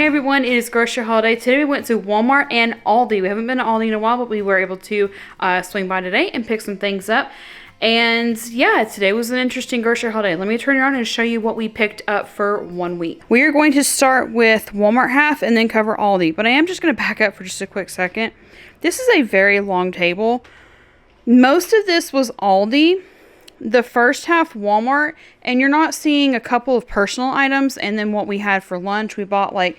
Hey everyone, it is grocery holiday. Today we went to Walmart and Aldi. We haven't been to Aldi in a while, but we were able to swing by today and pick some things up. And yeah, today was an interesting grocery holiday. Let me turn around and show you what we picked up for 1 week. We are going to start with Walmart half and then cover Aldi, but I am just going to back up for just a quick second. This is a very long table. Most of this was Aldi. The first half Walmart, and you're not seeing a couple of personal items. And then what we had for lunch, we bought like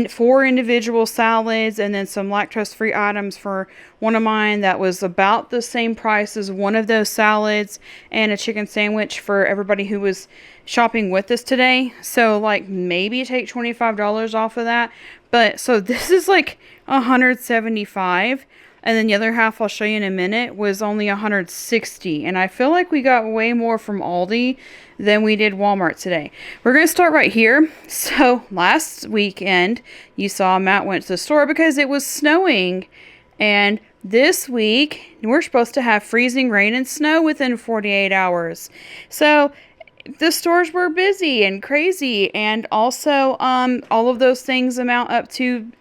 4 individual salads and then some lactose free items for one of mine that was about the same price as one of those salads, and a chicken sandwich for everybody who was shopping with us today. So like maybe take $25 off of that. But so this is like $175. And then the other half I'll show you in a minute was only $160. And I feel like we got way more from Aldi than we did Walmart today. We're going to start right here. So last weekend, you saw Matt went to the store because it was snowing. And this week, we're supposed to have freezing rain and snow within 48 hours. So the stores were busy and crazy. And also, all of those things amount up to,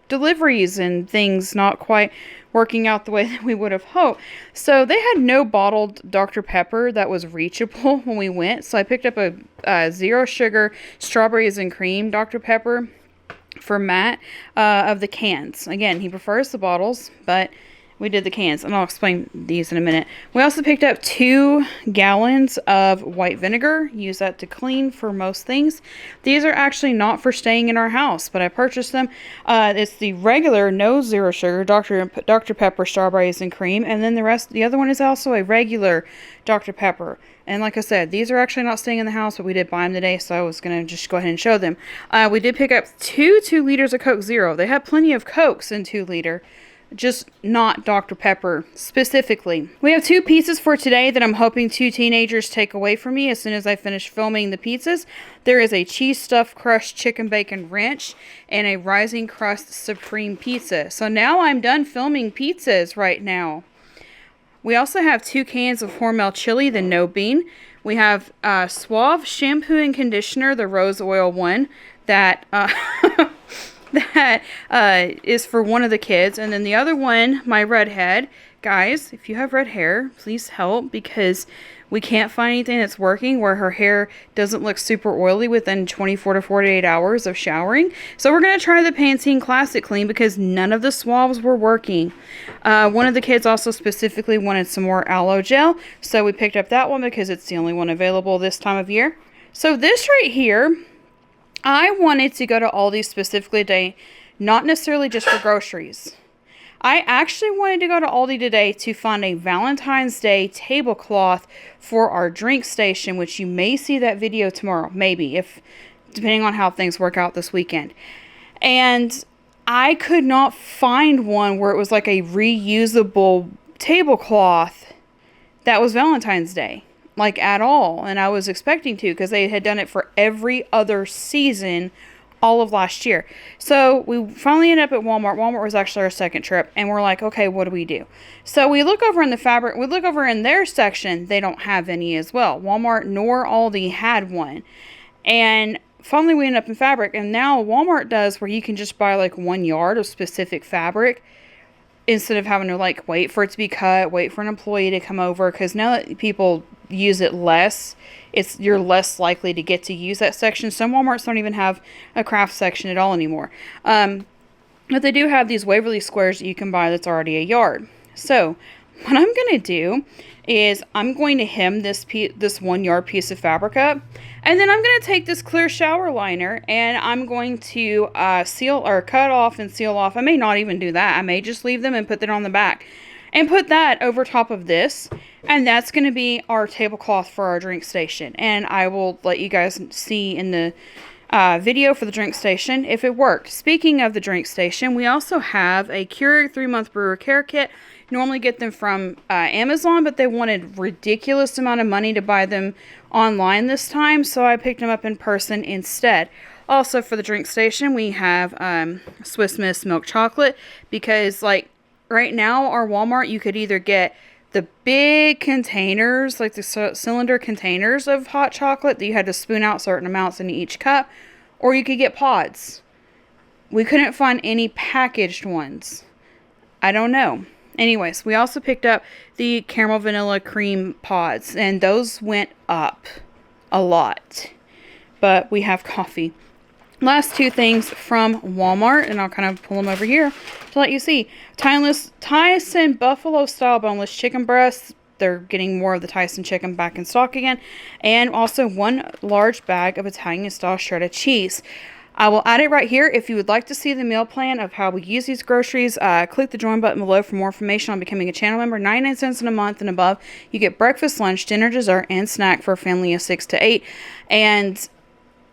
deliveries and things not quite working out the way that we would have hoped. So they had no bottled Dr. Pepper that was reachable when we went. So I picked up a 0 sugar strawberries and cream Dr. Pepper for Matt of the cans. Again, he prefers the bottles, but we did the cans, and I'll explain these in a minute. We also picked up 2 gallons of white vinegar. Use that to clean for most things. These are actually not for staying in our house, but I purchased them. It's the regular, no 0 sugar, Dr. Pepper, strawberries, and cream. And then the other one is also a regular Dr. Pepper. And like I said, these are actually not staying in the house, but we did buy them today, so I was going to just go ahead and show them. We did pick up 2 liters of Coke Zero. They had plenty of Cokes in 2 liter. Just not Dr. Pepper specifically. We have 2 pizzas for today that I'm hoping 2 teenagers take away from me as soon as I finish filming the pizzas. There is a cheese stuffed crushed chicken bacon ranch and a rising crust supreme pizza. So now I'm done filming pizzas right now. We also have 2 cans of Hormel chili, the no bean. We have Suave shampoo and conditioner, the rose oil one that that is for one of the kids. And then the other one, my redhead. Guys, if you have red hair, please help, because we can't find anything that's working where her hair doesn't look super oily within 24 to 48 hours of showering. So we're going to try the Pantene Classic Clean because none of the swabs were working. One of the kids also specifically wanted some more aloe gel, so we picked up that one because it's the only one available this time of year. So this right here, I wanted to go to Aldi specifically today, not necessarily just for groceries. I actually wanted to go to Aldi today to find a Valentine's Day tablecloth for our drink station, which you may see that video tomorrow, maybe, depending on how things work out this weekend. And I could not find one where it was like a reusable tablecloth that was Valentine's Day. Like at all. And I was expecting to, because they had done it for every other season all of last year. So we finally ended up at Walmart. Walmart was actually our second trip, and we're like, okay, what do we do? So we look over in the fabric, we look over in their section, they don't have any as well. Walmart nor Aldi had one. And finally we ended up in fabric, and now Walmart does where you can just buy like 1 yard of specific fabric, instead of having to like wait for it to be cut, wait for an employee to come over, because now that people use it less, you're less likely to get to use that section. Some Walmarts don't even have a craft section at all anymore. But they do have these Waverly squares that you can buy that's already a yard. So what I'm going to do is I'm going to hem this 1 yard piece of fabric up, and then I'm going to take this clear shower liner and I'm going to seal or cut off and seal off. I may not even do that. I may just leave them and put that on the back and put that over top of this, and that's going to be our tablecloth for our drink station. And I will let you guys see in the video for the drink station if it worked. Speaking of the drink station, we also have a Keurig 3-month brewer care kit. Normally get them from Amazon, but they wanted ridiculous amount of money to buy them online this time, so I picked them up in person instead. Also for the drink station, we have Swiss Miss milk chocolate, because like right now our Walmart, you could either get the big containers, like the cylinder containers of hot chocolate that you had to spoon out certain amounts into each cup, or you could get pods. We couldn't find any packaged ones. I don't know. Anyways, we also picked up the caramel vanilla cream pods, and those went up a lot. But we have coffee. Last two things from Walmart, and I'll kind of pull them over here to let you see. Tyson Buffalo Style Boneless Chicken Breasts. They're getting more of the Tyson chicken back in stock again. And also 1 large bag of Italian style shredded cheese. I will add it right here. If you would like to see the meal plan of how we use these groceries, click the join button below for more information on becoming a channel member. 99 cents in a month and above. You get breakfast, lunch, dinner, dessert, and snack for a family of 6 to 8. And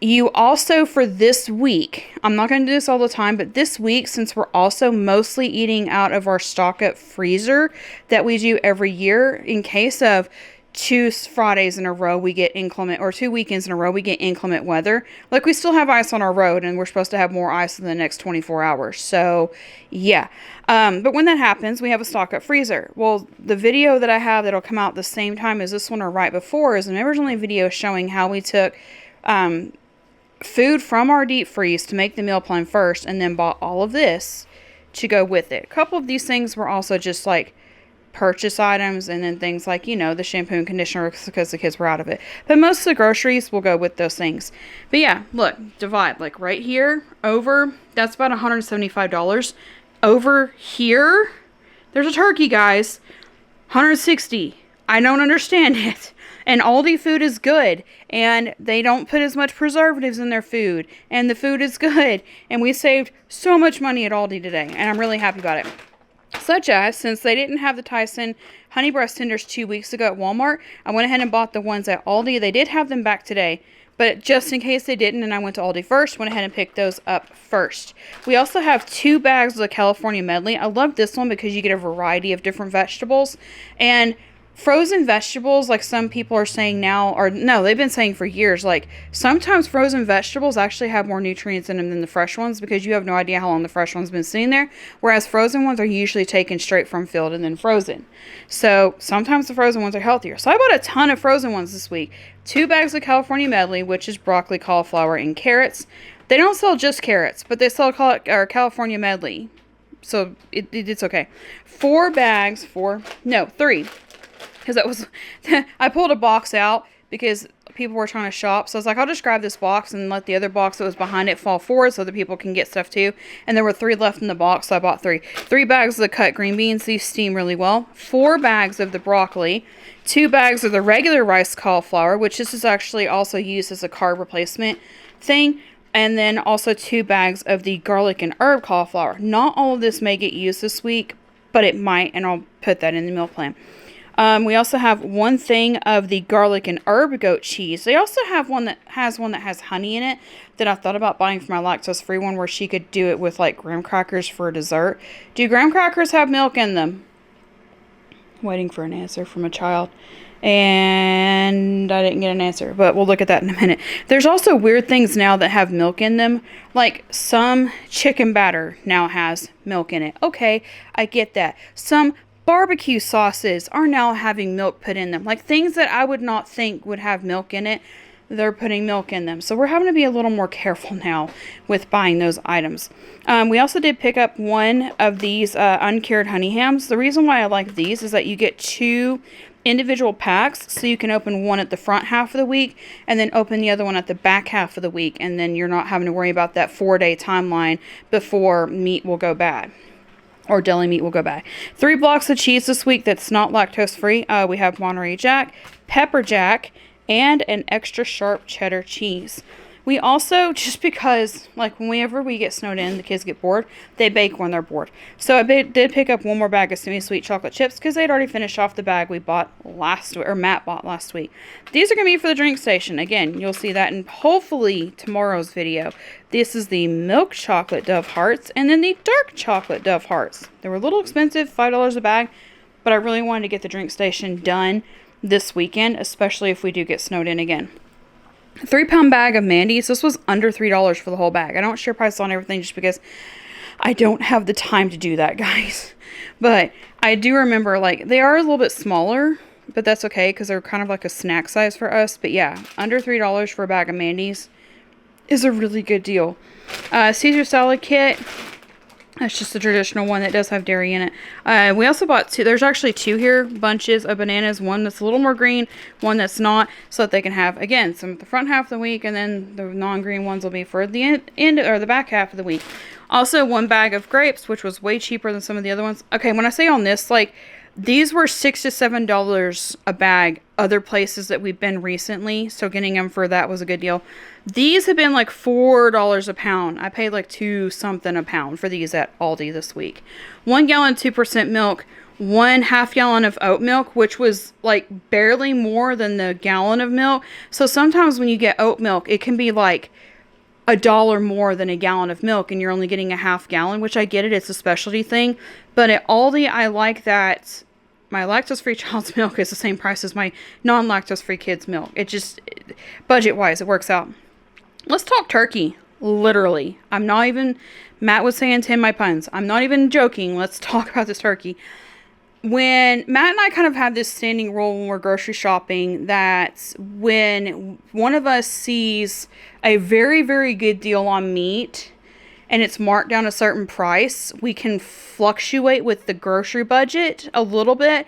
you also, for this week, I'm not going to do this all the time, but this week, since we're also mostly eating out of our stock up freezer that we do every year, in case of 2 Fridays in a row we get inclement, or 2 weekends in a row we get inclement weather. Like, we still have ice on our road, and we're supposed to have more ice in the next 24 hours. So, yeah. But when that happens, we have a stock up freezer. Well, the video that I have that'll come out the same time as this one or right before is an originally video showing how we took food from our deep freeze to make the meal plan first, and then bought all of this to go with it. A couple of these things were also just like purchase items, and then things like, you know, the shampoo and conditioner because the kids were out of it. But most of the groceries will go with those things. But yeah, look, divide. Like right here, over, that's about $175. Over here, there's a turkey, guys. $160. I don't understand it. And Aldi food is good, and they don't put as much preservatives in their food, and the food is good, and we saved so much money at Aldi today, and I'm really happy about it. Such as, since they didn't have the Tyson honey breast tenders 2 weeks ago at Walmart, I went ahead and bought the ones at Aldi. They did have them back today, but just in case they didn't, and I went to Aldi first, went ahead and picked those up first. We also have 2 bags of the California medley. I love this one because you get a variety of different vegetables, and frozen vegetables, like some people are saying now, or no, they've been saying for years, like sometimes frozen vegetables actually have more nutrients in them than the fresh ones because you have no idea how long the fresh one's been sitting there, whereas frozen ones are usually taken straight from field and then frozen. So sometimes the frozen ones are healthier. So I bought a ton of frozen ones this week. 2 bags of California medley, which is broccoli, cauliflower, and carrots. They don't sell just carrots, but they sell California medley, so it's okay. 3, because that was, I pulled a box out because people were trying to shop. So I was like, I'll just grab this box and let the other box that was behind it fall forward so that people can get stuff too. And there were 3 left in the box, so I bought 3. 3 bags of the cut green beans. These steam really well. 4 bags of the broccoli. 2 bags of the regular rice cauliflower, which this is actually also used as a carb replacement thing. And then also 2 bags of the garlic and herb cauliflower. Not all of this may get used this week, but it might, and I'll put that in the meal plan. We also have 1 thing of the garlic and herb goat cheese. They also have one that has honey in it that I thought about buying for my lactose-free one, where she could do it with like graham crackers for a dessert. Do graham crackers have milk in them? Waiting for an answer from a child. And I didn't get an answer, but we'll look at that in a minute. There's also weird things now that have milk in them. Like some chicken batter now has milk in it. Okay, I get that. Some barbecue sauces are now having milk put in them. Like things that I would not think would have milk in it, they're putting milk in them. So we're having to be a little more careful now with buying those items. We also did pick up 1 of these uncured honey hams. The reason why I like these is that you get 2 individual packs, so you can open one at the front half of the week and then open the other one at the back half of the week, and then you're not having to worry about that 4-day timeline before meat will go bad. Or deli meat will go bad. 3 blocks of cheese this week that's not lactose free. We have Monterey Jack, Pepper Jack, and an extra sharp cheddar cheese. We also, just because, like, whenever we get snowed in, the kids get bored, they bake when they're bored. So I did pick up 1 more bag of semi-sweet chocolate chips because they'd already finished off the bag we bought last week, or Matt bought last week. These are going to be for the drink station. Again, you'll see that in hopefully tomorrow's video. This is the milk chocolate Dove Hearts and then the dark chocolate Dove Hearts. They were a little expensive, $5 a bag, but I really wanted to get the drink station done this weekend, especially if we do get snowed in again. 3-pound bag of Mandy's. This was under $3 for the whole bag. I don't share prices on everything just because I don't have the time to do that, guys. But I do remember, like, they are a little bit smaller, but that's okay because they're kind of like a snack size for us. But yeah, under $3 for a bag of Mandy's. is a really good deal. Caesar salad kit. That's just the traditional one that does have dairy in it. We also bought two. There's actually two here. Bunches of bananas. One that's a little more green. One that's not. So that they can have, again, some of the front half of the week. And then the non-green ones will be for the end or the back half of the week. Also, one bag of grapes, which was way cheaper than some of the other ones. Okay, when I say on this, like, these were $6 to $7 a bag. Other places that we've been recently. So getting them for that was a good deal. These have been like $4 a pound. I paid like $2 something a pound for these at Aldi this week. 1 gallon, 2% milk. 1/2 gallon of oat milk, which was like barely more than the gallon of milk. So sometimes when you get oat milk, it can be like $1 more than a gallon of milk and you're only getting a 1/2 gallon, which I get it. It's a specialty thing. But at Aldi, I like that my lactose-free child's milk is the same price as my non-lactose-free kid's milk. It just, budget-wise, it works out. Let's talk turkey. Literally. I'm not even, Matt was saying 10 my puns. I'm not even joking. Let's talk about this turkey. When Matt and I kind of have this standing rule when we're grocery shopping that when one of us sees a very, very good deal on meat and it's marked down a certain price, we can fluctuate with the grocery budget a little bit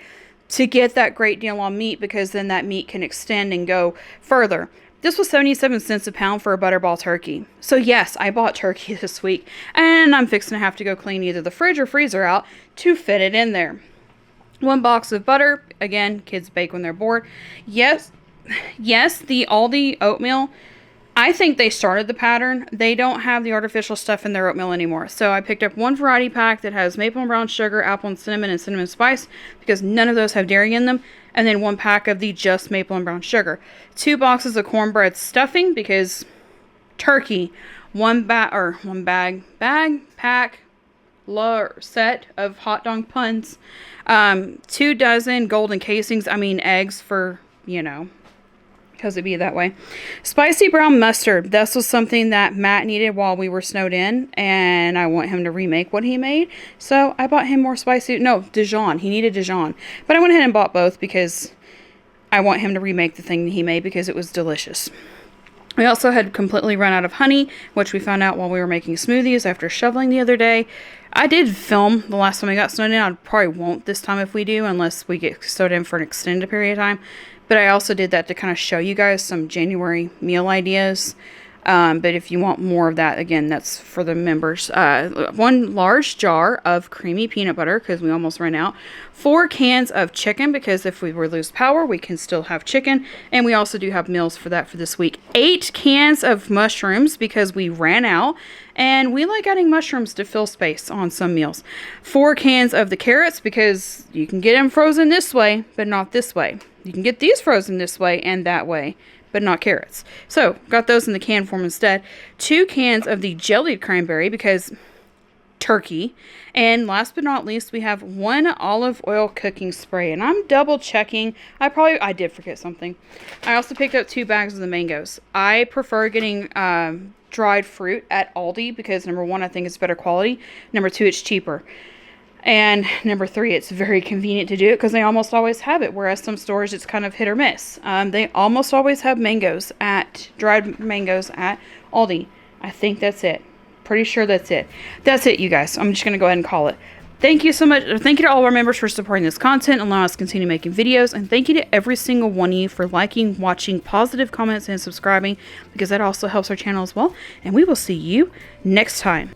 to get that great deal on meat, because then that meat can extend and go further. This was 77 cents a pound for a butterball turkey. So yes, I bought turkey this week, and I'm fixing to have to go clean either the fridge or freezer out to fit it in there. 1 box of butter. Again, kids bake when they're bored. Yes, the Aldi oatmeal, I think they started the pattern. They don't have the artificial stuff in their oatmeal anymore. So I picked up 1 variety pack that has maple and brown sugar, apple and cinnamon spice, because none of those have dairy in them. And then 1 pack of the just maple and brown sugar. 2 boxes of cornbread stuffing, because turkey. 1 set of hot dog puns. 2 dozen golden casings. I mean eggs for, because it'd be that way. Spicy brown mustard. This was something that Matt needed while we were snowed in, and I want him to remake what he made. So I bought him more spicy. No, Dijon. He needed Dijon. But I went ahead and bought both because I want him to remake the thing that he made because it was delicious. We also had completely run out of honey, which we found out while we were making smoothies after shoveling the other day. I did film the last time we got snowed in. I probably won't this time if we do, unless we get snowed in for an extended period of time. But I also did that to kind of show you guys some January meal ideas. But if you want more of that, again, that's for the members. 1 large jar of creamy peanut butter, because we almost ran out. 4 cans of chicken, because if we were lose power, we can still have chicken. And we also do have meals for that for this week. 8 cans of mushrooms, because we ran out. And we like adding mushrooms to fill space on some meals. 4 cans of the carrots, because you can get them frozen this way, but not this way. You can get these frozen this way and that way, but not carrots. So, got those in the can form instead. 2 cans of the jellied cranberry, because turkey. And last but not least, we have 1 olive oil cooking spray. And I'm double checking. I did forget something. I also picked up 2 bags of the mangoes. I prefer getting dried fruit at Aldi because number 1, I think it's better quality. Number 2, it's cheaper. And number 3, it's very convenient to do it because they almost always have it, whereas some stores it's kind of hit or miss. They almost always have dried mangoes at Aldi. I think that's it. Pretty sure that's it. That's it, you guys. I'm just going to go ahead and call it. Thank you so much. Thank you to all of our members for supporting this content and allowing us to continue making videos. And thank you to every single one of you for liking, watching, positive comments, and subscribing, because that also helps our channel as well. And we will see you next time.